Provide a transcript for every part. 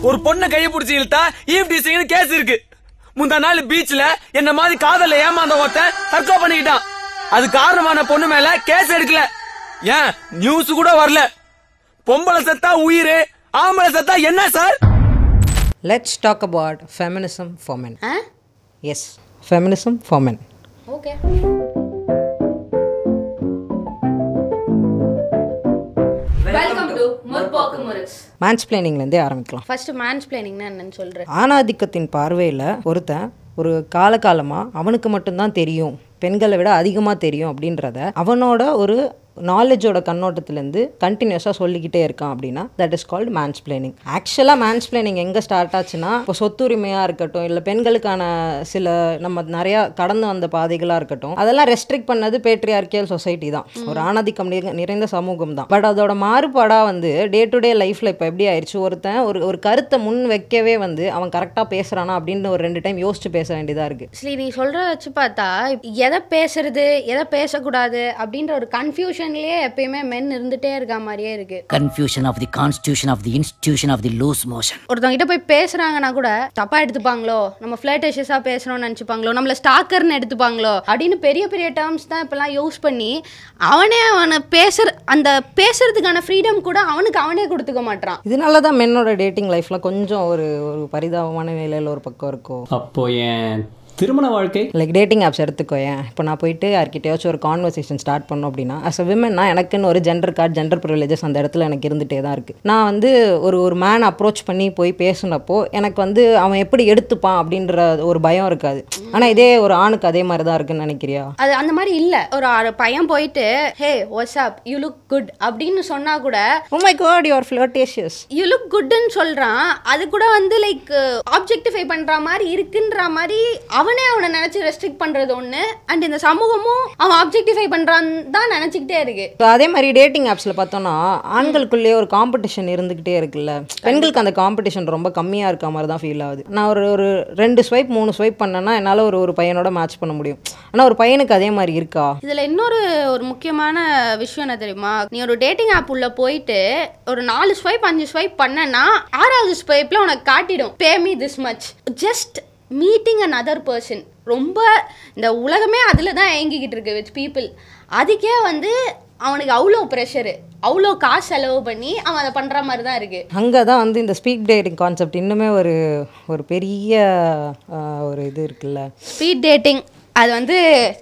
ஒரு பொண்ணை கையை பிடிச்சி இழுத்தா ஈவ் டீசிங்னு கேஸ் இருக்கு. முந்தா நாள் பீச்ல என்ன மாதிரி காதல ஏமாந்த ஒருத்தன் தற்கொலை பண்ணிக்கிட்டான். அது காரணமான பொண்ணு மேல கேஸ் எடுக்கல. ஏன் நியூஸ் கூட வரல. பொம்பளை செத்தா உயிர், ஆம்பளை செத்தா என்ன sir? Let's talk about feminism for men. Yes, feminism for men. Okay. Welcome to முற்போக்கு முரஸ். Mansplaining-லேருந்தே ஆரம்பிக்கலாம். ஃபர்ஸ்ட் mansplaining-னா என்னன்னு சொல்றேன். ஆணாதிக்கத்தின் பார்வையில் ஒருத்தன் ஒரு காலகாலமாக அவனுக்கு மட்டும்தான் தெரியும், பெண்களை விட அதிகமாக தெரியும் அப்படின்றத அவனோட ஒரு நாலேஜோட கண்ணோட்டத்திலேருந்து கண்டினியூஸாக சொல்லிக்கிட்டே இருக்கான் அப்படின்னா தட் இஸ் கால்டு மேன்ஸ்பிளைனிங். ஆக்சுவலாக மேன்ஸ்பிளைனிங் எங்கே ஸ்டார்ட் ஆச்சுன்னா, இப்போ சொத்துரிமையாக இருக்கட்டும், இல்லை பெண்களுக்கான சில நம்ம நிறையா கடந்து வந்த பாதைகளாக இருக்கட்டும், அதெல்லாம் ரெஸ்ட்ரிக்ட் பண்ணது பேட்ரியார்கியல் சொசைட்டி தான், ஒரு ஆணாதிக்கம் நிறைந்த சமூகம் தான். பட் அதோட மாறுபாடாக வந்து டே டு டே லைஃப்பில் இப்போ எப்படி ஆயிடுச்சு, ஒருத்தன் ஒரு கருத்தை முன் வைக்கவே வந்து அவன் கரெக்டாக பேசுகிறானா அப்படின்னு ஒரு 2 டைம் யோசிச்சு பேச வேண்டியதாக இருக்குது. சரி, நீ சொல்கிறத வச்சு பார்த்தா எதை பேசுறது எதை பேசக்கூடாது அப்படின்ற ஒரு கன்ஃபியூஷன் எப்பயுமே மென் இருந்துட்டே இருக்க மாதிரியே இருக்கு. Confusion of the constitution of the institution of the loose motion. ஒருத்தவங்க கிட்ட போய் பேசுறாங்கன்னா கூட தப்பா எடுத்துப்பாங்களோ, நம்ம ஃபிளர்டேஷியஸா பேசுறோம்னு நினைச்சுப்பாங்களோ, நம்மள ஸ்டாக்கர்னு எடுத்துப்பாங்களோ அப்படின்னு பெரிய பெரிய டேர்ம்ஸ் தான் இப்பெல்லாம் யூஸ் பண்ணி அவனை அந்த பேசுறதுக்கான ஃப்ரீடம் கூட அவனே கொடுத்துக்க மாட்டான். இதனால தான் மென்னோட டேட்டிங் லைஃப்ல கொஞ்சம் ஒரு பரிதாபமான நிலையில் ஒரு பக்கம் இருக்கும். அப்போ ஏன் திருமண வாழ்க்கை லைக் டேட்டிங் ஆப்ஸ் எடுத்துக்கோயேன். இப்போ நான் போயிட்டு யார்கிட்டயாச்சும் ஒரு கான்வர்சேஷன் ஸ்டார்ட் பண்ணோம் அப்படின்னா, அஸ் அ விமன்னா எனக்குன்னு ஒரு ஜெண்டர் கார்டு, ஜெண்டர் ப்ரிவிலேஜஸ் அந்த இடத்துல எனக்கு இருந்துகிட்டே தான் இருக்குது. நான் வந்து ஒரு மேன் அப்ரோச் பண்ணி போய் பேசுனப்போ எனக்கு வந்து அவன் எப்படி எடுத்துப்பான் அப்படின்ற ஒரு பயம் இருக்காது. ஆனால் இதே ஒரு ஆணுக்கு அதே மாதிரி தான் இருக்குன்னு நினைக்கிறியா? அது அந்த மாதிரி இல்லை. ஒரு பையன் போயிட்டு hey what's up you look good அப்படின்னு சொன்னா கூட oh my god you are flirtatious you look குட்னு சொல்றான். அது கூட வந்து லைக் ஆப்ஜெக்டிஃபை பண்ற மாதிரி இருக்குன்ற மாதிரி அவனை நினைச்சு ரெஸ்ட்ரிக்ட் பண்றது ஒண்ணு, அண்ட் இந்த சமூகமும் அவன் ஆப்ஜெக்டிஃபை பண்றான்னு தான் நினைச்சுக்கிட்டே இருக்கு. அதே மாதிரி டேட்டிங் ஆப்ஸ்ல பார்த்தோம்னா ஆண்களுக்குள்ளேயே ஒரு காம்படிஷன் இருந்துகிட்டே இருக்குல்ல, பெண்களுக்கு அந்த காம்படிஷன் ரொம்ப கம்மியா இருக்க மாதிரி தான் ஃபீல் ஆகுது. நான் ஒரு 2 ஸ்வைப் 3 ஸ்வைப் பண்ணேன்னா என்னால் ஒரு பையனோட மேட்ச் பண்ண முடியும். ஆனால் ஒரு பையனுக்கு அதே மாதிரி இருக்கா? இதுல இன்னொரு முக்கியமான விஷயம் என்ன தெரியுமா, நீ ஒரு டேட்டிங் ஆப் உள்ள போயிட்டு ஒரு 4 ஸ்வைப் 5 ஸ்வைப் பண்ணனா 6வது ஸ்வைப்ல உனக்கு காட்டிடும் பே me this much, just meeting another person. ரொம்ப இந்த உலகமே அதில் தான் இயங்கிக்கிட்டு இருக்கு வித் பீப்புள். அதுக்கே வந்து அவனுக்கு அவ்வளோ ப்ரெஷரு, அவ்வளோ காசு செலவு பண்ணி அவன் அதை பண்ணுற மாதிரி தான் இருக்குது. அங்கே தான் வந்து இந்த ஸ்பீட் டேட்டிங் கான்செப்ட் இன்னுமே ஒரு பெரிய ஒரு இது இருக்குல்ல. ஸ்பீட் டேட்டிங் அது வந்து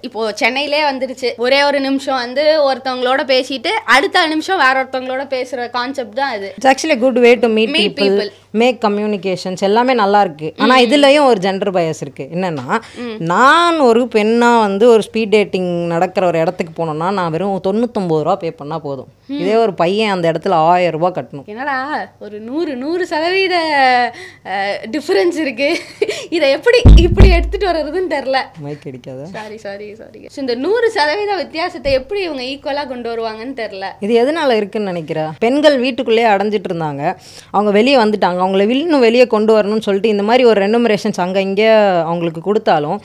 இப்போது சென்னையிலே வந்துருச்சு. ஒரே ஒரு நிமிஷம் வந்து ஒருத்தவங்களோட பேசிட்டு அடுத்த நிமிஷம் வேற ஒருத்தவங்களோட பேசுகிற கான்செப்ட் தான் அது. It's actually good way to meet people, make communications எல்லாமே நல்லா இருக்கு. ஆனால் இதுலயும் ஒரு ஜெண்டர் பயஸ் இருக்கு. என்னன்னா, நான் ஒரு பெண்ணா வந்து ஒரு ஸ்பீட் டேட்டிங் நடக்கிற ஒரு இடத்துக்கு போனோம்னா நான் வெறும் 99 ரூபா பே பண்ணா போதும். இதே ஒரு பையன் அந்த இடத்துல 1000 ரூபாய் கட்டணும். என்னடா ஒரு 100% டிஃபரன்ஸ் இருக்கு. இதை இப்படி எடுத்துட்டு வர்றதுன்னு தெரியல. மைக் அடிக்காத. சாரி. இந்த 100% வித்தியாசத்தை எப்படி இவங்க ஈக்குவலா கொண்டு வருவாங்கன்னு தெரியல. இது எதனால இருக்குன்னு நினைக்கிறேன். பெண்கள் வீட்டுக்குள்ளேயே அடைஞ்சிட்டு இருந்தாங்க, அவங்க வெளியே வந்துட்டாங்க. அவங்கள இன்னும் வெளியே கொண்டு வரணும்னு சொல்லிட்டு இந்த மாதிரி ஒரு ரெனுமரேஷன்ஸ் அங்கே இங்கே அவங்களுக்கு கொடுத்தாலும்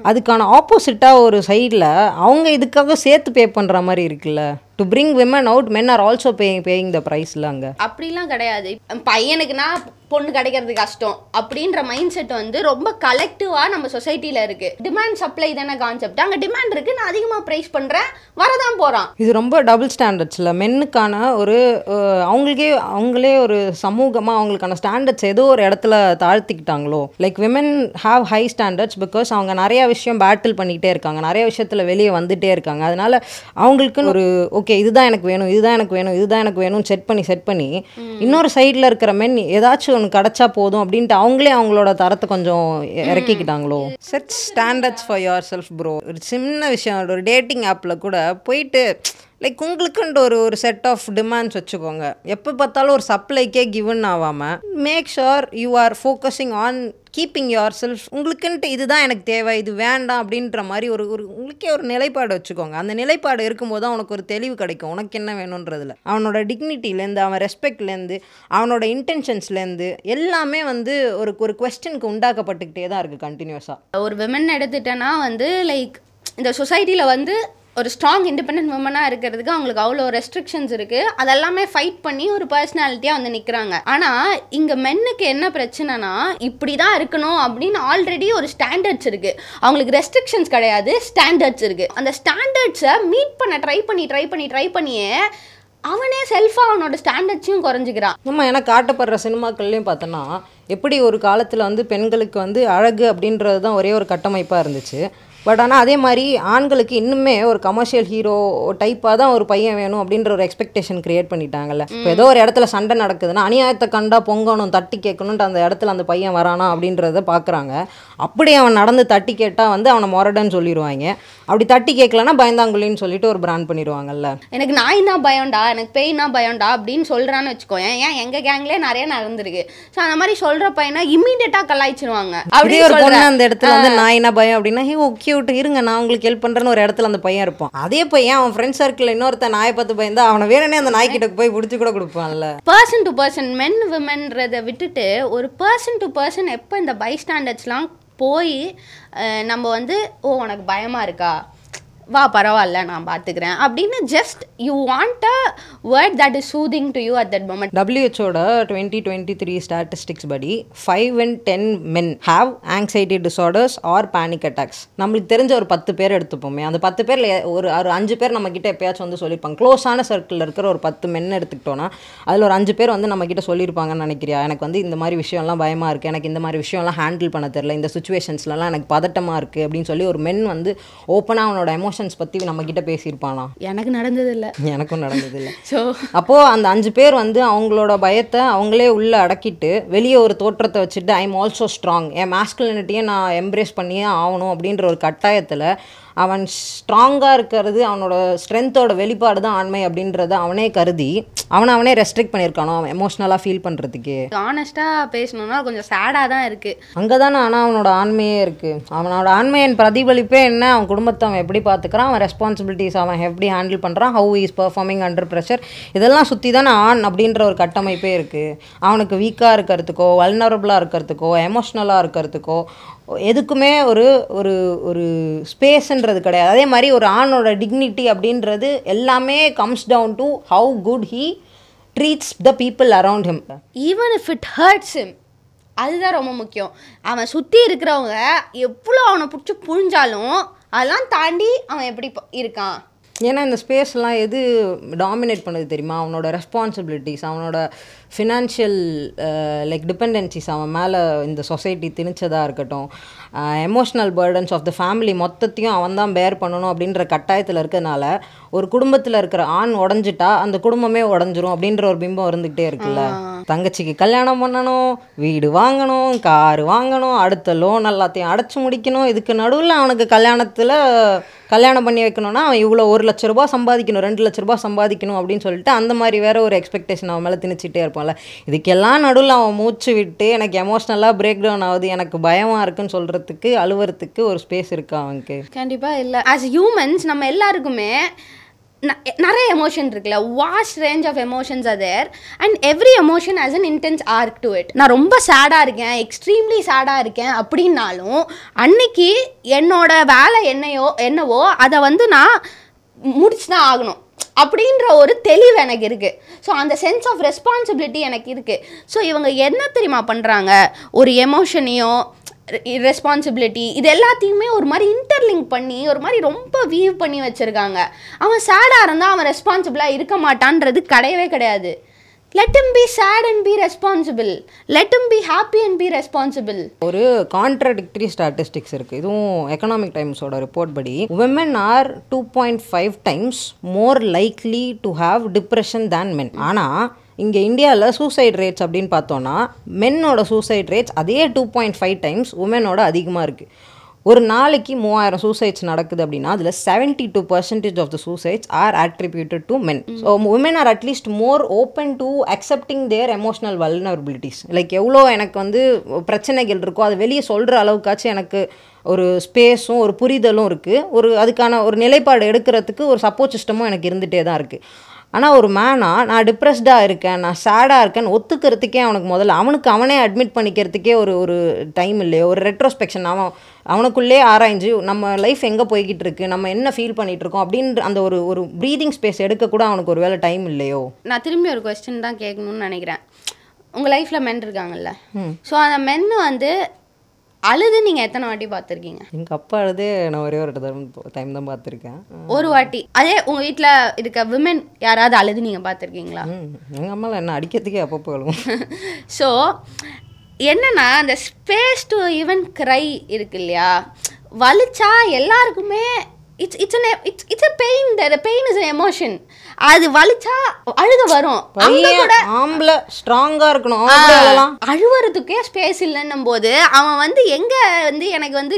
அதுக்கான ஆப்போசிட்டாக ஒரு சைடில் அவங்க இதுக்காக சேர்த்து பே பண்ணுற மாதிரி இருக்குல்ல. To bring women out men are also paying த ப்ரைஸில். அங்கே அப்படிலாம் கிடையாது. பையனுக்குன்னா பொண்ணு கிடைக்கிறது கஷ்டம் அப்படின்ற மைண்ட் செட் வந்து ரொம்ப கலெக்டிவாக நம்ம சொசைட்டியில் இருக்குது. டிமாண்ட் சப்ளை தானே கான்செப்ட். அங்கே டிமாண்ட் இருக்குது, நான் அதிகமாக ப்ரைஸ் பண்ணுறேன், வரதான் போகிறான். இது ரொம்ப டபுள் ஸ்டாண்டர்ட்ஸில் மென்னுக்கான ஒரு அவங்களே ஒரு சமூகமாக அவங்களுக்கான ஸ்டாண்டர்ட்ஸ் ஏதோ ஒரு இடத்துல தாழ்த்திக்கிட்டாங்களோ. Like women have high standards because அவங்க நிறையா விஷயம் பேட்டில் பண்ணிக்கிட்டே இருக்காங்க, நிறைய விஷயத்தில் வெளியே வந்துகிட்டே இருக்காங்க. அதனால அவங்களுக்குன்னு ஒரு ஓகே இதுதான் எனக்கு வேணும் செட் பண்ணி இன்னொரு சைடில் இருக்கிற மென் ஏதாச்சும் ஒன்று கிடச்சா போதும் அப்படின்ட்டு அவங்களே அவங்களோட தரத்தை கொஞ்சம் இறக்கிக்கிட்டாங்களோ. Set standards for yourself bro. ஒரு சின்ன விஷயம், ஒரு டேட்டிங் ஆப்பில் கூட போயிட்டு லைக் உங்களுக்குன்ற ஒரு செட் ஆஃப் டிமாண்ட்ஸ் வச்சுக்கோங்க. எப்போ பார்த்தாலும் ஒரு சப்ளைக்கே கிவன் ஆகாமல் make sure you are focusing on keeping yourself. உங்களுக்குன்ட்டு இதுதான் எனக்கு தேவை, இது வேண்டாம் அப்படின்ற மாதிரி ஒரு உங்களுக்கே ஒரு நிலைப்பாடு வச்சுக்கோங்க. அந்த நிலைப்பாடு இருக்கும்போது தான் உனக்கு ஒரு தெளிவு கிடைக்கும் உனக்கு என்ன வேணுன்றதுல. அவனோட டிக்னிட்டிலேருந்து, அவன் ரெஸ்பெக்ட்லேருந்து, அவனோட இன்டென்ஷன்ஸ்லேருந்து எல்லாமே வந்து ஒரு குவெஸ்டனுக்கு உண்டாக்கப்பட்டுக்கிட்டே தான் இருக்குது கண்டினியூஸாக. ஒரு விமன் எடுத்துட்டேன்னா வந்து லைக் இந்த சொசைட்டியில் வந்து ஒரு ஸ்ட்ராங் இண்டிபெண்டன்ட் உமனாக இருக்கிறதுக்கு அவங்களுக்கு அவ்வளோ ரெஸ்ட்ரிக்ஷன்ஸ் இருக்குது. அதெல்லாமே ஃபைட் பண்ணி ஒரு பர்சனாலிட்டியாக வந்து நிற்கிறாங்க. ஆனால் இங்கே மென்னுக்கு என்ன பிரச்சனைனா, இப்படி தான் இருக்கணும் அப்படின்னு ஆல்ரெடி ஒரு ஸ்டாண்டர்ட்ஸ் இருக்குது. அவங்களுக்கு ரெஸ்ட்ரிக்ஷன்ஸ் கிடையாது, ஸ்டாண்டர்ட்ஸ் இருக்குது. அந்த ஸ்டாண்டர்ட்ஸை மீட் பண்ண ட்ரை பண்ணியே அவனே செல்ஃபாக அவனோட ஸ்டாண்டர்ட்ஸையும் குறைஞ்சிக்கிறான். நம்ம எனக்கு காட்டப்படுற சினிமாக்கள்லையும் பார்த்தோன்னா எப்படி ஒரு காலத்தில் வந்து பெண்களுக்கு வந்து அழகு அப்படின்றது தான் ஒரே ஒரு கட்டமைப்பாக இருந்துச்சு. பட் ஆனால் அதே மாதிரி ஆண்களுக்கு இன்னுமே ஒரு கமர்ஷியல் ஹீரோ டைப்பாக தான் ஒரு பையன் வேணும் அப்படின்ற ஒரு எக்ஸ்பெக்டேஷன் கிரியேட் பண்ணிட்டாங்கல்ல. இப்போ ஏதோ ஒரு இடத்துல சண்டை நடக்குதுன்னா அநியாயத்தை கண்டா பொங்கணும், தட்டி கேட்கணுன்ட்டு அந்த இடத்துல அந்த பையன் வரானா அப்படின்றத பார்க்குறாங்க. அப்படி அவன் நடந்து தட்டி கேட்டால் வந்து அவனை மொரடன்னு சொல்லிடுவாங்க. அப்படி தட்டி கேட்கலன்னா பயந்தாங்குழின்னு சொல்லிட்டு ஒரு பிராண்ட் பண்ணிடுவாங்கல்ல. எனக்கு நாய்னா பயம்டா, எனக்கு பேய்னா பயம்டா அப்படின்னு சொல்கிறான்னு வச்சுக்கோயேன். ஏன் எங்கள் கேங்லேயே நிறைய நடந்திருக்கு. ஸோ அந்த மாதிரி சொல்கிற பையனை இம்மீடியட்டாக கலாய்ச்சிருவாங்க. அப்படியே ஒரு பொண்ணு அந்த இடத்துல வந்து நாய்னா பயம் அப்படின்னா கியூட் இருங்க நான் உங்களுக்கு ஹெல்ப் பண்ணுறேன்னு ஒரு இடத்துல அந்த பையன் இருப்பான். அதே பையன் அவன் ஃப்ரெண்ட் சர்க்கிள் இன்னொருத்த நாயை பார்த்து பயந்தா அவனை வேணுனே அந்த நாய்க்கிட்ட போய் பிடிச்சி கூட கொடுப்பான்ல. பர்சன் டு பர்சன், மென் விமென்றதை விட்டுட்டு ஒரு பர்சன் டு பர்சன் எப்போ இந்த பை ஸ்டாண்டர்ட்ஸ்லாம் போய் நம்ம வந்து உனக்கு பயமாக இருக்கா, வா பரவாயில்ல நான் பார்த்துக்கிறேன் அப்படின்னு just you want a word that is soothing to you at that moment. WHO 2023 statistics படி 5 in 10 men have anxiety disorders or panic attacks. நம்மளுக்கு தெரிஞ்ச ஒரு 10 பேர் எடுத்துப்போமே, அந்த 10 பேரில் ஒரு 5 பேர் நம்மக்கிட்ட எப்பயாச்சும் வந்து சொல்லியிருப்பாங்க. க்ளோஸான சர்க்கிளில் இருக்கிற ஒரு 10 men எடுத்துக்கிட்டோன்னா அதில் ஒரு 5 பேர் வந்து நம்மக்கிட்ட சொல்லியிருப்பாங்கன்னு நினைக்கிறியா, எனக்கு வந்து இந்த மாதிரி விஷயம்லாம் பயமாக இருக்குது, எனக்கு இந்த மாதிரி விஷயம்லாம் ஹேண்டில் பண்ண தெரியல, இந்த சுச்சுவேஷன்ஸ்லாம் எனக்கு பதட்டமாக இருக்குது அப்படின்னு சொல்லி ஒரு மென் வந்து ஓப்பனாக அவனோட எமோஷன்ஸ் பற்றி நம்ம கிட்ட பேசியிருப்பானா? எனக்கு நடந்தது இல்லை. எனக்கும் நடந்தது இல்லை. ஸோ அப்போது அந்த 5 பேர் வந்து அவங்களோட பயத்தை அவங்களே உள்ளே அடக்கிட்டு வெளியே ஒரு தோற்றத்தை வச்சுட்டு ஐ எம் ஆல்சோ ஸ்ட்ராங், என் மாஸ்குலினிட்டியை நான் எம்ப்ரேஸ் பண்ணியே ஆகணும் அப்படின்ற ஒரு கட்டாயத்தில் அவன் ஸ்ட்ராங்காக இருக்கிறது அவனோட ஸ்ட்ரென்த்தோட வெளிப்பாடு தான் ஆண்மை அப்படின்றத அவனே கருதி அவனே ரெஸ்ட்ரிக்ட் பண்ணியிருக்கானோ அவன் எமோஷ்னலாக ஃபீல் பண்ணுறதுக்கு. ஆனஸ்ட்டாக பேசணுன்னா கொஞ்சம் சேடாக தான் இருக்குது. அங்கே தானே ஆனால் அவனோட ஆண்மையே இருக்குது. அவனோட ஆண்மையின் பிரதிபலிப்பே என்ன, அவன் குடும்பத்தை அவன் எப்படி பார்த்துக்கிறான், அவன் ரெஸ்பான்சிபிலிட்டிஸ் அவன் எப்படி ஹேண்டில் பண்ணுறான், how is performing under pressure, இதெல்லாம் சுற்றி தானே ஆண் அப்படின்ற ஒரு கட்டமைப்பே இருக்குது. அவனுக்கு வீக்காக இருக்கிறதுக்கோ வல்னரபுளாக இருக்கிறதுக்கோ எமோஷ்னலாக இருக்கிறதுக்கோ எதுக்குமே ஒரு ஒரு ஒரு ஸ்பேஸ்ன்றது கிடையாது. அதே மாதிரி ஒரு ஆணோட டிக்னிட்டி அப்படின்றது எல்லாமே comes down to how good he treats the people around him, even if it hurts him. அதுதான் ரொம்ப முக்கியம். அவன் சுற்றி இருக்கிறவங்க எவ்வளோ அவனை பிடிச்சி புழிஞ்சாலும் அதெல்லாம் தாண்டி அவன் எப்படி இருக்கான். ஏன்னா இந்த ஸ்பேஸ்லாம் எது டாமினேட் பண்ணுது தெரியுமா, அவனோட ரெஸ்பான்சிபிலிட்டிஸ், அவனோட ஃபினான்ஷியல் லைக் டிபெண்டன்சிஸ் அவன் மேலே இந்த சொசைட்டி திணிச்சதாக இருக்கட்டும், emotional burdens of the family மொத்தத்தையும் அவன் தான் பேர் பண்ணணும் அப்படின்ற கட்டாயத்தில் இருக்கிறதுனால ஒரு குடும்பத்தில் இருக்கிற ஆண் உடஞ்சிட்டா அந்த குடும்பமே உடஞ்சிரும் அப்படின்ற ஒரு பிம்பம் இருந்துகிட்டே இருக்குல்ல. தங்கச்சிக்கு கல்யாணம் பண்ணணும், வீடு வாங்கணும், காரு வாங்கணும், அடுத்த லோன் எல்லாத்தையும் அடைச்சி முடிக்கணும், இதுக்கு நடுவில் அவனுக்கு கல்யாணம் பண்ணி வைக்கணும்னா அவன் இவ்வளோ 1 லட்ச ரூபா சம்பாதிக்கணும், 2 லட்ச ரூபா சம்பாதிக்கணும் அப்படின்னு சொல்லிட்டு அந்த மாதிரி வேற ஒரு எக்ஸ்பெக்டேஷன் அவன் மேலே திணிச்சிட்டே இருப்பான்ல. இதுக்கெல்லாம் நடுவில் அவன் மூச்சு விட்டு எனக்கு எமோஷ்னலாக பிரேக் டவுன் ஆகுது, எனக்கு பயமாக இருக்குன்னு சொல்கிறதுக்கு அழுவுறதுக்கு ஒரு ஸ்பேஸ் இருக்கா அவனுக்கு? கண்டிப்பாக இல்லை. ஆஸ் ஹியூமன்ஸ் நம்ம எல்லாருக்குமே நிறைய எமோஷன் இருக்குல்ல, vast range of emotions are there and every emotion has an intense arc to it. நான் ரொம்ப சேடாக இருக்கேன், எக்ஸ்ட்ரீம்லி சேடாக இருக்கேன் அப்படின்னாலும் அன்னைக்கு என்னோட வேலை என்னவோ அதை வந்து நான் முடிச்சு தான் ஆகணும் அப்படின்ற ஒரு தெளிவு எனக்கு இருக்குது. ஸோ அந்த சென்ஸ் ஆஃப் ரெஸ்பான்சிபிலிட்டி எனக்கு இருக்குது. ஸோ இவங்க என்ன தெரியுமா பண்ணுறாங்க, ஒரு எமோஷனையும் ரெஸ்பான்சிபிலிட்டி இது எல்லாத்தையுமே ஒரு மாதிரி இன்டர்லிங்க் பண்ணி ஒரு மாதிரி ரொம்ப வீவ் பண்ணி வச்சுருக்காங்க. அவன் சேடாக இருந்தால் அவன் ரெஸ்பான்சிபிளாக இருக்க மாட்டான்றது கிடையவே கிடையாது. Let him be sad and be responsible. Let him be happy and be responsible. ஒரு கான்ட்ராடிக்டரி ஸ்டாட்டிஸ்டிக்ஸ் இருக்குது. இதுவும் எக்கனாமிக் டைம்ஸோட ரிப்போர்ட் படி women are 2.5 times more likely to have depression than men. ஆனால் இங்கே இந்தியாவில் சூசைட் ரேட்ஸ் அப்படின்னு பார்த்தோன்னா மென்னோட சூசைட் ரேட்ஸ் அதே 2.5 times உமனோட அதிகமாக இருக்குது. ஒரு நாளைக்கு 3000 சூசைட்ஸ் நடக்குது அப்படின்னா அதில் 72% of the suicides are attributed to men. So women are at least more open to accepting their emotional vulnerabilities. Like எவ்வளோ எனக்கு வந்து பிரச்சனைகள் இருக்கோ அதை வெளியே சொல்கிற அளவுக்காச்சும் எனக்கு ஒரு ஸ்பேஸும் ஒரு புரிதலும் இருக்குது, ஒரு அதுக்கான ஒரு நிலைப்பாடு எடுக்கிறதுக்கு ஒரு சப்போர்ட் சிஸ்டமும் எனக்கு இருந்துகிட்டே தான் இருக்குது. ஆனால் ஒரு மேனா நான் டிப்ரெஸ்டாக இருக்கேன், நான் சேடாக இருக்கேன்னு ஒத்துக்கிறதுக்கே அவனுக்கு முதல்ல அவனே அட்மிட் பண்ணிக்கிறதுக்கே ஒரு டைம் இல்லையோ, ஒரு ரெட்ரோஸ்பெக்ஷன் அவனுக்குள்ளே ஆராய்ஞ்சு நம்ம லைஃப் எங்கே போய்கிட்டு இருக்கு, நம்ம என்ன ஃபீல் பண்ணிட்டு இருக்கோம் அப்படின்ற அந்த ஒரு ப்ரீதிங் ஸ்பேஸ் எடுக்க கூட அவனுக்கு ஒரு வேளை டைம் இல்லையோ. நான் திரும்பி ஒரு கொஸ்டின் தான் கேட்கணும்னு நினைக்கிறேன். உங்கள் லைஃப்பில் மென் இருக்காங்கல்ல, ஸோ அந்த மென்னு வந்து அழுது நீங்கள் எத்தனை வாட்டி பார்த்துருக்கீங்க? எங்கள் அப்பா அழுது நான் ஒரே ஒரு டைம் தான் பார்த்துருக்கேன். ஒரு வாட்டி. அதே உங்கள் வீட்டில் இருக்க விமென் யாராவது அழுது நீங்கள் பார்த்துருக்கீங்களா? எங்கள் அம்மாவில் என்ன அடிக்கிறதுக்கே அப்பப்போ அழுவும். ஸோ என்னன்னா அந்த ஸ்பேஸ் டு ஈவன் க்ரை இருக்கு இல்லையா, வலிச்சா எல்லாருக்குமே it's a pain. The pain is an emotion. அது வலிச்சா அழுக வரும். ஆம்பளை ஸ்ட்ராங்கா இருக்கணும், அழுவறதுக்கே ஸ்பேஸ் இல்லைன்னும் போது அவன் வந்து எங்க வந்து எனக்கு வந்து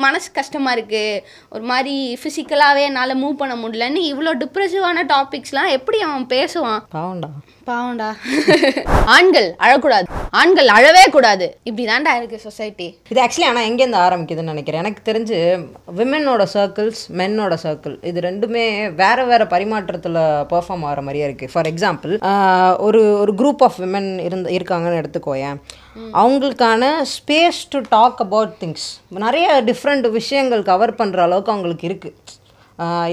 மனசு கஷ்டமா இருக்கு, ஒரு மாதிரி ஃபிசிக்கலாவே என்னால் மூவ் பண்ண முடியலன்னு இவ்வளோ டிப்ரெசிவான டாபிக்ஸ்லாம் எப்படி அவன் பேசுவான்? பாவண்டா. ஆண்கள் அழக்கூடாது, ஆண்கள் அழவே கூடாது, இப்படி தாண்டா இருக்கு சொசைட்டி. இது ஆக்சுவலி ஆனால் எங்கேருந்து ஆரம்பிக்குதுன்னு நினைக்கிறேன். எனக்கு தெரிஞ்சு விமென்னோட சர்க்கிள்ஸ், மென்னோட சர்க்கிள் இது ரெண்டுமே வேற பரிமாற்றத்தில் பெர்ஃபார்ம் ஆகிற மாதிரியே இருக்குது. ஃபார் எக்ஸாம்பிள் ஒரு குரூப் ஆஃப் விமென் இருக்காங்கன்னு எடுத்துக்கோயேன். அவங்களுக்கான space to talk about things, நிறைய டிஃப்ரெண்ட் விஷயங்கள் கவர் பண்ணுற அளவுக்கு அவங்களுக்கு இருக்குது.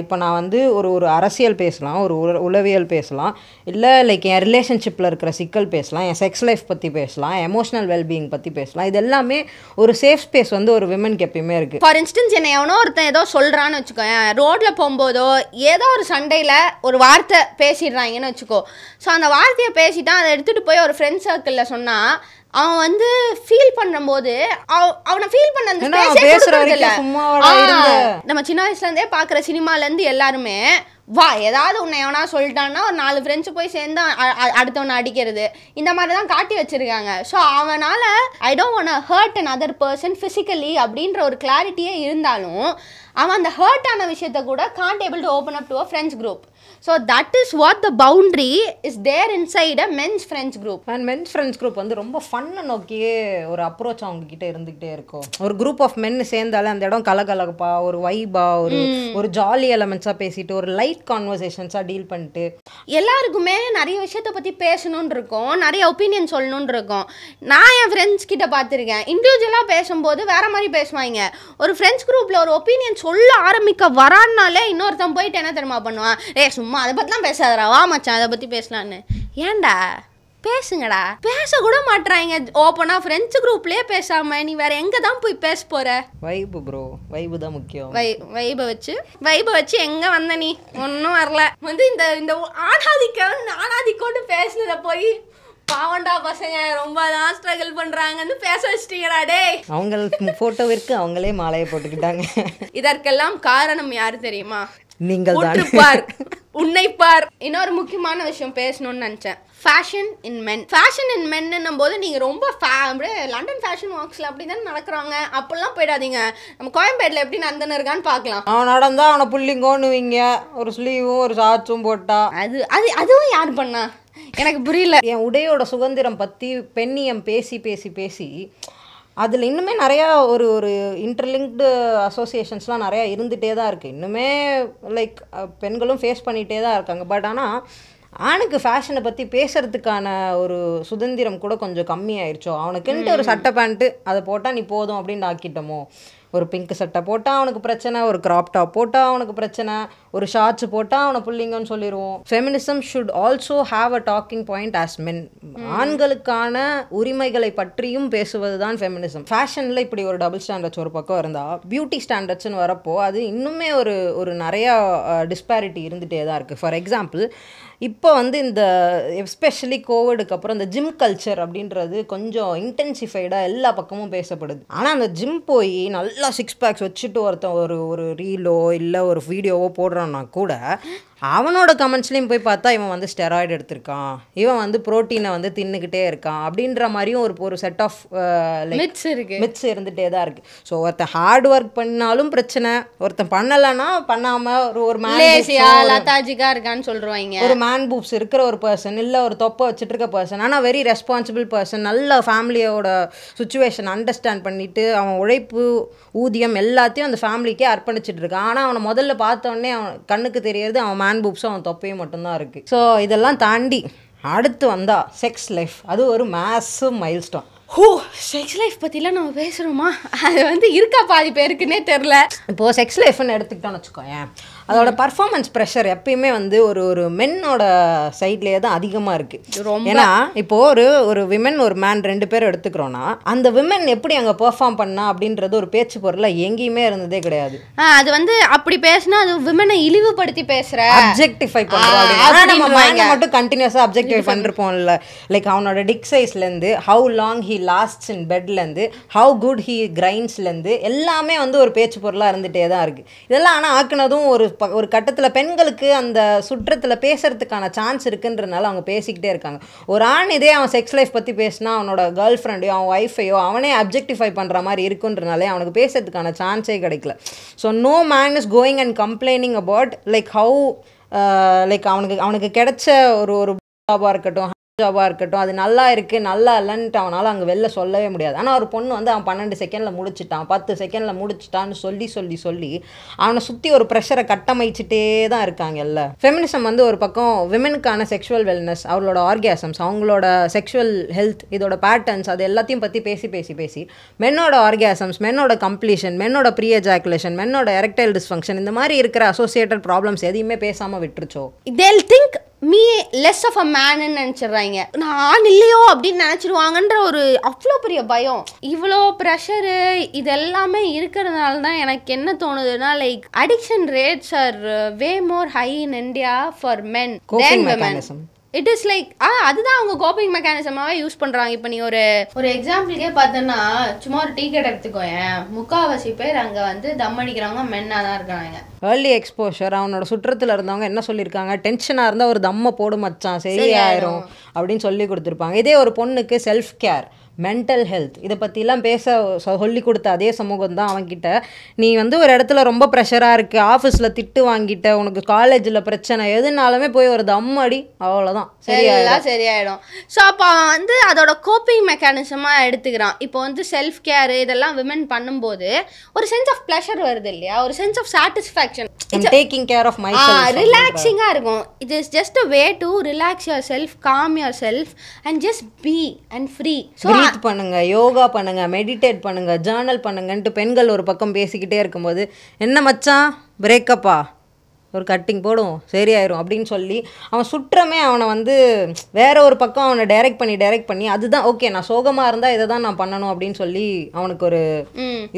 இப்போ நான் வந்து ஒரு அரசியல் பேசலாம், ஒரு உளவியல் பேசலாம், இல்லை லைக் என் ரிலேஷன்ஷிப்பில் இருக்கிற சிக்கல் பேசலாம், என் செக்ஸ் லைஃப் பற்றி பேசலாம், எமோஷனல் வெல்பீயிங் பற்றி பேசலாம். இது எல்லாமே ஒரு சேஃப் ஸ்பேஸ் வந்து ஒரு விமனுக்கு எப்பயுமே இருக்குது. ஃபார் இன்ஸ்டன்ஸ் என்னை எவனோ ஒருத்தன் ஏதோ சொல்கிறான்னு வச்சுக்கோ, ரோட்டில் போகும்போதோ ஏதோ ஒரு சண்டையில் ஒரு வார்த்தை பேசிடுறாங்கன்னு வச்சுக்கோ. ஸோ அந்த வார்த்தையை பேசிட்டான், அதை எடுத்துகிட்டு போய் ஒரு ஃப்ரெண்ட் சர்க்கிளில் சொன்னால் அவன் வந்து ஃபீல் பண்ணும்போது அவனை ஃபீல் பண்ண அந்த நம்ம சின்ன வயசுலேருந்தே பார்க்குற சினிமாலேருந்து எல்லாருமே வா ஏதாவது உன்னை எவனா சொல்லிட்டான்னா ஒரு 4 ஃப்ரெண்ட்ஸு போய் சேர்ந்து அடுத்தவனை அடிக்கிறது, இந்த மாதிரி தான் காட்டி வச்சுருக்காங்க. ஸோ அவனால் I don't want hurt another person physically அப்படின்ற ஒரு கிளாரிட்டியே இருந்தாலும் அவன் அந்த ஹர்ட் ஆன விஷயத்த கூட Gantt able to open up to a friends group. So that is what the boundary is there inside a men's friends group. And men's friends group வந்து ரொம்ப ஃபன்னை நோக்கியே ஒரு அப்ரோச் அவங்ககிட்ட இருந்துகிட்டே இருக்கும். ஒரு குரூப் ஆஃப் மென் சேர்ந்தாலே அந்த இடம் கலகலப்பா, ஒரு வைபா, ஒரு ஜாலி எலமெண்ட்ஸாக பேசிட்டு, ஒரு லைட் கான்வர்சேஷன்ஸாக டீல் பண்ணிட்டு எல்லாருக்குமே நிறைய விஷயத்தை பற்றி பேசணுன்னு இருக்கும், நிறைய ஒப்பீனியன் சொல்லணுன்னு இருக்கும். நான் என் ஃப்ரெண்ட்ஸ் கிட்ட பார்த்துருக்கேன், இண்டிவிஜுவலாக பேசும்போது வேற மாதிரி பேசுவாங்க. ஒரு ஃப்ரெண்ட்ஸ் குரூப்பில் ஒரு ஒப்பீனியன் சொல்ல ஆரம்பிக்க வரான்னாலே இன்னொருத்தன் போயிட்டு என்ன தெரியுமா பண்ணுவான், சும்மா அதை பற்றிலாம் பேசாதடா, வா மச்சான் அதை பற்றி பேசலான்னு. ஏன்டா பேசுங்கடா, பேச கூட மாட்டுறாங்க ஓப்பனாக. ஃப்ரெண்ட்ஸ் குரூப்லேயே பேசாமல் நீ வேற எங்கே தான் போய் பேச போகிற? வைபு ப்ரோ, வைபு தான் முக்கியம். வைபை வச்சு எங்கே வந்த நீ? ஒன்றும் வரல. வந்து இந்த ஆனாதிக்கோடு பேசுனதை போய் பாவண்டா பசங்க ரொம்ப தான் ஸ்ட்ரகிள் பண்றாங்கன்னு பேச வச்சிட்டீங்கடா டே. அவங்க போட்டோவிற்கு அவங்களே மாலையை போட்டுக்கிட்டாங்க. இதற்கெல்லாம் காரணம் யாரு தெரியுமா? நீங்கள் தான். உன்னை பார். இன்னொரு முக்கியமான விஷயம் பேசணும்னு நினைச்சேன். ஃபேஷன் இன் மென். ஃபேஷன் இன் மென்னும் போது நீங்கள் ரொம்ப அப்படியே லண்டன் ஃபேஷன் வாக்ஸில் அப்படி தானே நடக்கிறாங்க, அப்படிலாம் போயிடாதீங்க. நம்ம கோயம்பேட்டில் எப்படி நடந்துன்னு இருக்கான்னு பார்க்கலாம். அவன் நடந்தா அவனை புள்ளிங்கோன்னுவீங்க, ஒரு ஸ்லீவும் ஒரு ஷார்ட்ஸும் போட்டா அதுவும் யார் பண்ணா எனக்கு புரியல. என் உடையோட சுதந்திரம் பற்றி பெண்ணியம் பேசி பேசி பேசி அதில் இன்னுமே நிறையா ஒரு இன்டர்லிங்க்டு அசோசியேஷன்ஸ்லாம் நிறையா இருந்துகிட்டே தான் இருக்குது. இன்னுமே லைக் பெண்களும் ஃபேஸ் பண்ணிகிட்டே தான் இருக்காங்க. பட் ஆனால் ஆணுக்கு ஃபேஷனை பற்றி பேசுகிறதுக்கான ஒரு சுதந்திரம் கூட கொஞ்சம் கம்மியாயிருச்சோ. அவனுக்குன்ட்டு ஒரு சட்டை பேண்ட்டு அதை போட்டால் நீ போதும் அப்படின்னு ஆக்கிட்டோமோ. ஒரு பிங்க் சட்டை போட்டால் அவனுக்கு பிரச்சனை, ஒரு கிராப் டாப் போட்டால் அவனுக்கு பிரச்சனை, ஒரு ஷார்ட்ஸ் போட்டால் அவனை புள்ளிங்கன்னு சொல்லிடுவோம். Feminism should also have a talking point as men. ஆண்களுக்கான உரிமைகளை பற்றியும் பேசுவது தான் ஃபெமினிசம். ஃபேஷனில் இப்படி ஒரு டபுள் ஸ்டாண்டர்ட்ஸ் ஒரு பக்கம் இருந்தால், பியூட்டி ஸ்டாண்டர்ட்ஸ்னு வரப்போ அது இன்னுமே ஒரு நிறையா டிஸ்பாரிட்டி இருந்துகிட்டே தான் இருக்குது. ஃபார் எக்ஸாம்பிள் இப்போ வந்து இந்த எஸ்பெஷலி கோவிடுக்கு அப்புறம் இந்த ஜிம் கல்ச்சர் அப்படின்றது கொஞ்சம் இன்டென்சிஃபைடாக எல்லா பக்கமும் பேசப்படுது. ஆனால் அந்த ஜிம் போய் நல்லா 6 பேக்ஸ் வச்சுட்டு ஒருத்தன் ஒரு ரீலோ இல்லை ஒரு வீடியோவோ போடுறான்னா கூட அவனோட கமெண்ட்ஸ்லேயும் போய் பார்த்தா இவன் வந்து ஸ்டெராய்டு எடுத்திருக்கான், இவன் வந்து ப்ரோட்டீனை வந்து தின்னுக்கிட்டே இருக்கான் அப்படின்ற மாதிரியும் ஒரு செட் ஆஃப் மித்ஸ் இருந்துகிட்டே தான் இருக்குது. ஸோ ஒருத்தன் ஹார்ட் ஒர்க் பண்ணாலும் பிரச்சனை, ஒருத்தன் பண்ணலைன்னா பண்ணாமல் ஒரு லதாஜிக்காக இருக்கான்னு சொல்லுவாங்க. ஒரு மேன் பூப்ஸ் இருக்கிற ஒரு பர்சன், இல்லை ஒரு தொப்பை வச்சுட்டு இருக்க பர்சன், ஆனால் வெரி ரெஸ்பான்சிபிள் பர்சன், நல்ல ஃபேமிலியோட சுச்சுவேஷன் அண்டர்ஸ்டாண்ட் பண்ணிவிட்டு அவன் உழைப்பு ஊதியம் எல்லாத்தையும் அந்த ஃபேமிலிக்கே அர்ப்பணிச்சுட்டு இருக்கான். ஆனால் அவனை முதல்ல பார்த்தோடனே அவன் கண்ணுக்கு தெரியறது அவன் மேன் பூப்ஸும் அவன் தொப்பையும் மட்டும்தான் இருக்குது. ஸோ இதெல்லாம் தாண்டி அடுத்து வந்தா செக்ஸ் லைஃப், அது ஒரு மேசிவ் மைல்ஸ்டோன். செக்ஸ் லைஃப் பற்றிலாம் நம்ம பேசுகிறோமா? அது வந்து இருக்கா பாதி பேருக்குன்னே தெரில. இப்போது செக்ஸ் லைஃப்னு எடுத்துக்கிட்டோன்னு வச்சுக்கோயேன், அதோட பர்ஃபார்மன்ஸ் ப்ரெஷர் எப்பயுமே வந்து ஒரு மென்னோட சைட்லேயே தான் அதிகமாக இருக்குது. ஏன்னா இப்போது ஒரு விமன் ஒரு மேன் 2 பேர் எடுத்துக்கிறோன்னா அந்த விமன் எப்படி அங்கே பெர்ஃபார்ம் பண்ணா அப்படின்றது ஒரு பேச்சு பொருளாக எங்கேயுமே இருந்ததே கிடையாது. அது வந்து அப்படி பேசினா அது விமனை இழிவுபடுத்தி பேசுகிற அப்ஜெக்டிஃபை பண்ணுறோம். நம்ம மைண்டை மட்டும் கண்டினியூஸாக அப்ஜெக்டிஃபை பண்ணிருப்போம்ல. லைக் அவனோட டிக் சைஸ்லேருந்து how long he lasts in பெட்லேருந்து ஹவு குட் ஹி கிரைண்ட்ஸ்லேருந்து எல்லாமே வந்து ஒரு பேச்சு பொருளாக இருந்துகிட்டே தான் இருக்குது. இதெல்லாம் ஆனால் ஆக்குனதும் ஒரு கட்டத்தில் பெண்களுக்கு அந்த சுற்றத்தில் பேசுறதுக்கான சான்ஸ் இருக்குன்றதுனால அவங்க பேசிக்கிட்டே இருக்காங்க. ஒரு ஆண் இதே அவன் செக்ஸ் லைஃப் பற்றி பேசினா அவனோட கேர்ள் ஃப்ரெண்டையோ அவன் ஒய்ஃபையோ அவனே அப்ஜெக்டிஃபை பண்ணுற மாதிரி இருக்குன்றனாலே அவனுக்கு பேசுறதுக்கான சான்ஸே கிடைக்கல. So no man is going and complaining about like how like அவனுக்கு கிடைச்ச ஒரு ஜாபாக இருக்கட்டும், ஜாபாக இருக்கட்டும், அது நல்லா இருக்குது நல்லா இல்லைன்ட்டு அவனால் அங்கே வெளில சொல்லவே முடியாது. ஆனால் ஒரு பொண்ணு வந்து அவன் 12 செகண்டில் முடிச்சிட்டான் 10 செகண்டில் முடிச்சிட்டான்னு சொல்லி அவனை சுற்றி ஒரு ப்ரெஷரை கட்டமைச்சிட்டே தான் இருக்காங்கல்ல. ஃபெமினிசம் வந்து ஒரு பக்கம் விமெனுக்கான செக்ஷுவல் வெல்னஸ், அவங்களோட ஆர்காசம்ஸ், அவங்களோட செக்ஷுவல் ஹெல்த், இதோட பேட்டர்ன்ஸ், அது எல்லாத்தையும் பற்றி பேசி மென்னோட ஆர்காசம்ஸ், மென்னோட கம்ப்ளீஷன், மென்னோட ப்ரீ எஜாக்குலேஷன், மென்னோட எரெக்டைல் டிஸ்ஃபங்க்ஷன், இந்த மாதிரி இருக்கிற அசோசியேட்டட் ப்ராப்ளம்ஸ் எதையுமே பேசாமல் விட்டுருச்சோ. they'll think me less of a man ன்னு நினச்சிடுறாங்க. நான் இல்லையோ அப்படின்னு நினச்சிடுவாங்கன்ற ஒரு அவ்வளோ பெரிய பயம், இவ்வளோ ப்ரெஷரு இதெல்லாமே இருக்கிறதுனால தான் எனக்கு என்ன தோணுதுன்னா like addiction rates are way more high in India for men than women. It is like அதுதான் அவங்க கோப்பிங் மெக்கானிசமாவே யூஸ் பண்றாங்க. இப்போ நீ ஒரு எக்ஸாம்பிளுக்கே பார்த்தோன்னா சும்மா ஒரு டீ கடை எடுத்துக்கோயேன், முக்கால்வாசி பேர் அங்கே வந்து தம் அடிக்கிறவங்க மென்னாக தான் இருக்காங்க. ஏர்லி எக்ஸ்போஷர், அவனோட சுற்றத்தில் இருந்தவங்க என்ன சொல்லியிருக்காங்க, டென்ஷனாக இருந்தால் ஒரு தம்மை போடு மச்சான் சரியாயிரும் அப்படின்னு சொல்லி கொடுத்துருப்பாங்க. இதே ஒரு பொண்ணுக்கு செல்ஃப் கேர், மென்டல் ஹெல்த், இதை பற்றிலாம் சொல்லி கொடுத்த அதே சமூகம் தான் அவன்கிட்ட நீ வந்து ஒரு இடத்துல ரொம்ப ப்ரெஷராக இருக்குது, ஆஃபீஸில் திட்டு வாங்கிட்ட, உனக்கு காலேஜில் பிரச்சனை, எதுனாலுமே போய் ஒரு தம் அடி அவ்வளோதான் சரியாயிடும். ஸோ அப்போ அவன் வந்து அதோட கோப்பிங் மெக்கானிசமாக எடுத்துக்கிறான். இப்போ வந்து செல்ஃப் கேர் இதெல்லாம் விமன் பண்ணும்போது ஒரு சென்ஸ் ஆஃப் ப்ளஷர் வருது இல்லையா, ஒரு sense of satisfaction, taking care of myself, ரிலாக்ஸிங்காக இருக்கும். It is just a way to relax yourself, calm yourself and just be and free. So பண்ணுங்க, yoga பண்ணுங்க, meditate பண்ணுங்க, Journal பண்ணுங்கன்ட்டு பெண்கள் ஒரு பக்கம் பேசிக்கிட்டே இருக்கும்போது என்ன மச்சான் பிரேக்கப்பா, ஒரு கட்டிங் போடும் சரியாயிரும் அப்படின்னு சொல்லி அவன் சுற்றமே அவனை வந்து வேற ஒரு பக்கம் அவனை டைரக்ட் பண்ணி அதுதான் ஓகே நான் சோகமாக இருந்தால் இதை தான் நான் பண்ணணும் அப்படின்னு சொல்லி அவனுக்கு ஒரு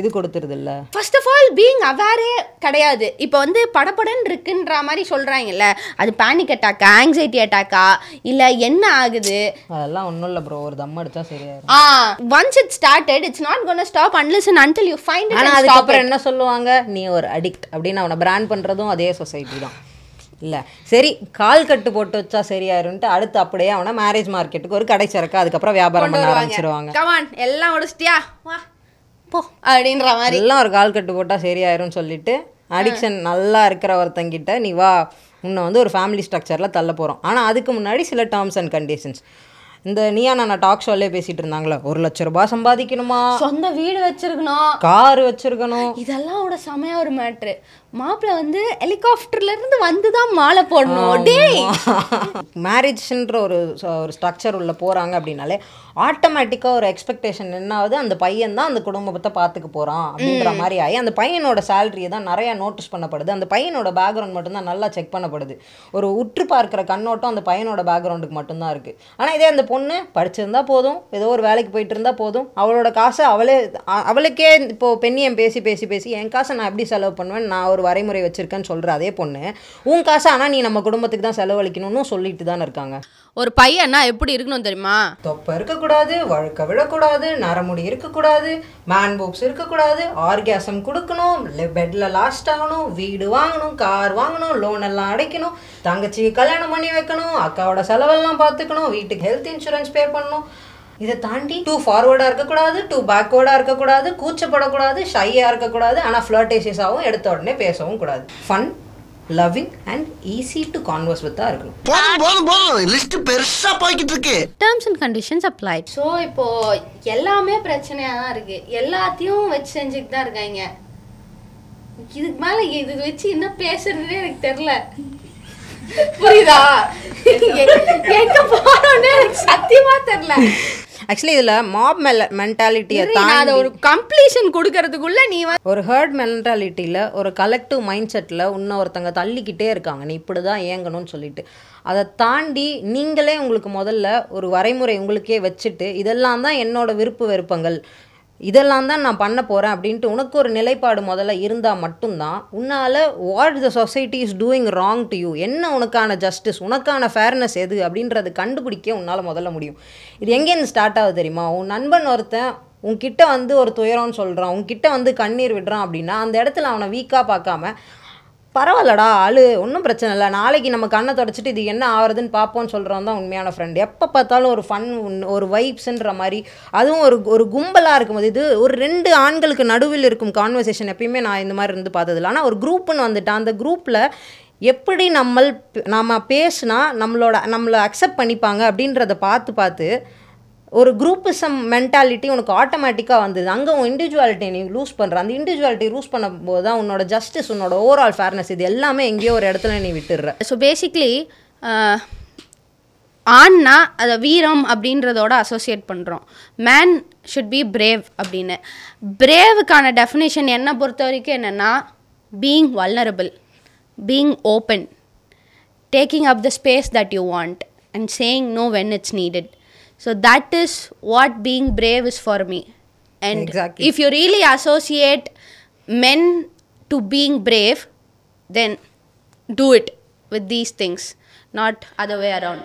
இது கொடுத்துருது இல்லை. ஃபர்ஸ்ட் ஆஃப் ஆல் பீயிங் அவேரே கிடையாது. இப்போ வந்து படப்படன்னு இருக்குன்ற மாதிரி சொல்கிறாங்கல்ல, அது பேனிக் அட்டாக்கா, ஆங்ஸைட்டி அட்டாக்கா, இல்லை என்ன ஆகுது, அதெல்லாம் ஒன்றும் இல்லை ப்ரோ, ஒரு தம் அடிச்சா சரியாயிரும். Once it started it's not gonna stop unless and until you find it. ஆனால் அதுக்கப்புறம் என்ன சொல்லுவாங்க, நீ ஒரு அடிக்ட் அப்படின்னு அவனை பிராண்ட் பண்ணுறதும் அதே சொசைட்டி தான் இல்லை. சரி கால் கட்டு போட்டு வச்சா சரியாயிருன்ட்டு அடுத்து அப்படியே அவனை மேரேஜ் மார்க்கெட்டுக்கு ஒரு கடை சரக்கு அதுக்கப்புறம் வியாபாரம் பண்ண ஆரம்பிச்சிருவாங்க. கமான் எல்லாம் முடிச்சிட்டியா வா போ அப்படின்ற மாதிரி எல்லாம் ஒரு கால் கட்டு போட்டால் சரியாயிரும்னு சொல்லிட்டு அடிக்ஷன் நல்லா இருக்கிற ஒருத்தங்கிட்ட நீ வா உன்னை வந்து ஒரு ஃபேமிலி ஸ்ட்ரக்சரில் தள்ள போகிறோம். ஆனால் அதுக்கு முன்னாடி சில டேர்ம்ஸ் அண்ட் கண்டிஷன்ஸ். இந்த நீயா நான் டாக் ஷோலே பேசிட்டு இருந்தாங்களா, 1 லட்ச ரூபாய் சம்பாதிக்கணுமா, சொந்த வீடு வச்சிருக்கணும், கார் வச்சிருக்கணும், இதெல்லாம் ஒரு செமையா ஒரு மேட்ரு. மாப்பிள்ள வந்து ஹெலிகாப்டர்ல இருந்து வந்துதான் மாலை போடணும். டேய் மேரேஜ்ன்ற ஒரு ஸ்ட்ரக்சர் உள்ள போறாங்க அப்படின்னாலே ஆட்டோமேட்டிக்காக ஒரு எக்ஸ்பெக்டேஷன் என்ன ஆகுது, அந்த பையன் தான் அந்த குடும்பத்தை பார்த்துக்க போகிறான் அப்படின்ற மாதிரி ஆகி அந்த பையனோட சேலரியை தான் நிறையா நோட்டீஸ் பண்ணப்படுது, அந்த பையனோட பேக்ரவுண்ட் மட்டும்தான் நல்லா செக் பண்ணப்படுது. ஒரு உற்று பார்க்குற கண்ணோட்டம் அந்த பையனோட பேக்ரவுண்டுக்கு மட்டும்தான் இருக்குது. ஆனால் இதே அந்த பொண்ணு படிச்சிருந்தா போதும், ஏதோ ஒரு வேலைக்கு போயிட்டு இருந்தால் போதும், அவளோட காசை அவளுக்கே இப்போது பெண்ணியம் பேசி என் காசை நான் எப்படி செலவு பண்ணுவேன், நான் ஒரு வரைமுறை வச்சிருக்கேன்னு சொல்கிற அதே பொண்ணு உன் காசை ஆனால் நீ நம்ம குடும்பத்துக்கு தான் செலவழிக்கணும்னு சொல்லிட்டு தானே இருக்காங்க. ஒரு பையன்னா எப்படி இருக்கணும் தெரியுமா, தொப்பை இருக்கக்கூடாது, வழுக்க விடக்கூடாது, நரமுடி இருக்கக்கூடாது, மேன் பூப்ஸ் இருக்கக்கூடாது, ஆர்காசம் கொடுக்கணும், பெட்ல லாஸ்ட் ஆகணும், வீடு வாங்கணும், கார் வாங்கணும், லோன் எல்லாம் அடைக்கணும், தங்கச்சி கல்யாணம் பண்ணி வைக்கணும், அக்காவோட செலவெல்லாம் பார்த்துக்கணும், வீட்டுக்கு ஹெல்த் இன்சூரன்ஸ் பே பண்ணணும். இதை தாண்டி டூ ஃபார்வர்டாக இருக்கக்கூடாது, டூ பேக்வேர்டாக இருக்கக்கூடாது, கூச்சப்படக்கூடாது, ஷையாக இருக்கக்கூடாது, ஆனால் ஃப்ளர்டேஷியஸாகவும் எடுத்த உடனே பேசவும் கூடாது. Fun, loving and easy to converse with இருக்கணும். போதும் லிஸ்ட் பெருசா போய்கிட்டு இருக்கு. terms and conditions apply. So இப்போ எல்லாமே பிரச்சனையா தான் இருக்கு, எல்லாத்தையும் வச்சு செஞ்சுட்டு தான் இருக்காங்க. இதுக்கு மேல இது வச்சு என்ன பேசுறதுனே எனக்கு தெரியல. புரியுதா? எங்க போறோம்னு எனக்கு சத்தியமா தெரியல. ஆக்சுவலி இதுல மாப் மென்டாலிட்டியை நான் அதை ஒரு கம்ப்ளீஷன் கொடுக்கறதுக்குள்ள நீ ஒரு ஹர்ட் மென்டாலிட்டியில் ஒரு கலெக்டிவ் மைண்ட் செட்டில் இன்னொருத்தங்க தள்ளிக்கிட்டே இருக்காங்க நீ இப்படி தான் இயங்கணும்னு சொல்லிட்டு. அதை தாண்டி நீங்களே உங்களுக்கு முதல்ல ஒரு வரைமுறை உங்களுக்கே வச்சுட்டு இதெல்லாம் தான் என்னோட விருப்பு வெறுப்பங்கள், இதெல்லாம் தான் நான் பண்ண போகிறேன் அப்படின்ட்டு உனக்கு ஒரு நிலைப்பாடு முதல்ல இருந்தால் மட்டும்தான் உன்னால் what the society is doing wrong to you, என்ன உனக்கான ஜஸ்டிஸ், உனக்கான ஃபேர்னஸ் எது அப்படின்றது கண்டுபிடிக்க உன்னால் முதல்ல முடியும். இது எங்கேருந்து ஸ்டார்ட் ஆகுது தெரியுமா? உன் நண்பன் ஒருத்தன் உன்கிட்ட வந்து ஒரு துயரம்னு சொல்கிறான், உன்கிட்ட வந்து கண்ணீர் விடுறான் அப்படின்னா அந்த இடத்துல அவனை வீக்காக பார்க்காம பரவாயில்லடா ஆளு ஒன்றும் பிரச்சனை இல்லை, நாளைக்கு நம்ம கண்ணை தொடச்சிட்டு இது என்ன ஆகுறதுன்னு பார்ப்போம்னு சொல்கிறவன் தான் உண்மையான ஃப்ரெண்ட். எப்போ பார்த்தாலும் ஒரு ஃபன் ஒரு வைப்ஸ்ன்ற மாதிரி, அதுவும் ஒரு கும்பலாக இருக்கும்போது, இது ஒரு 2 ஆண்களுக்கு நடுவில் இருக்கும் கான்வர்சேஷன் எப்பயுமே நான் இந்த மாதிரி இருந்து பார்த்ததில்ல. ஆனால் ஒரு குரூப்புன்னு வந்துட்டு அந்த குரூப்பில் எப்படி நம்ம பேசுனா நம்மளை அக்செப்ட் பண்ணிப்பாங்க அப்படின்றத பார்த்து ஒரு குரூப்பிசம் மென்டாலிட்டி உனக்கு ஆட்டோமேட்டிக்காக வந்தது. அங்கே உன் இண்டிவிஜுவாலிட்டி நீ லூஸ் பண்ணுற, அந்த இண்டிவிஜுவாலிட்டி லூஸ் பண்ணும்போது தான் உன்னோட ஜஸ்டிஸ், உன்னோட ஓவரால் ஃபேர்னஸ் இது எல்லாமே எங்கேயோ ஒரு இடத்துல நீ விட்டுடுற. ஸோ பேசிக்லி ஆண்னா அதை வீரம் அப்படின்றதோட அசோசியேட் பண்ணுறோம். மேன் ஷுட் பி பிரேவ் அப்படின்னு. பிரேவுக்கான டெஃபினேஷன் என்னை பொறுத்த வரைக்கும் என்னென்னா being vulnerable, being open, taking up the space that you want and saying no when it's needed. So that is what being brave is for me. And exactly. If you really associate men to being brave, then do it with these things, not other way around.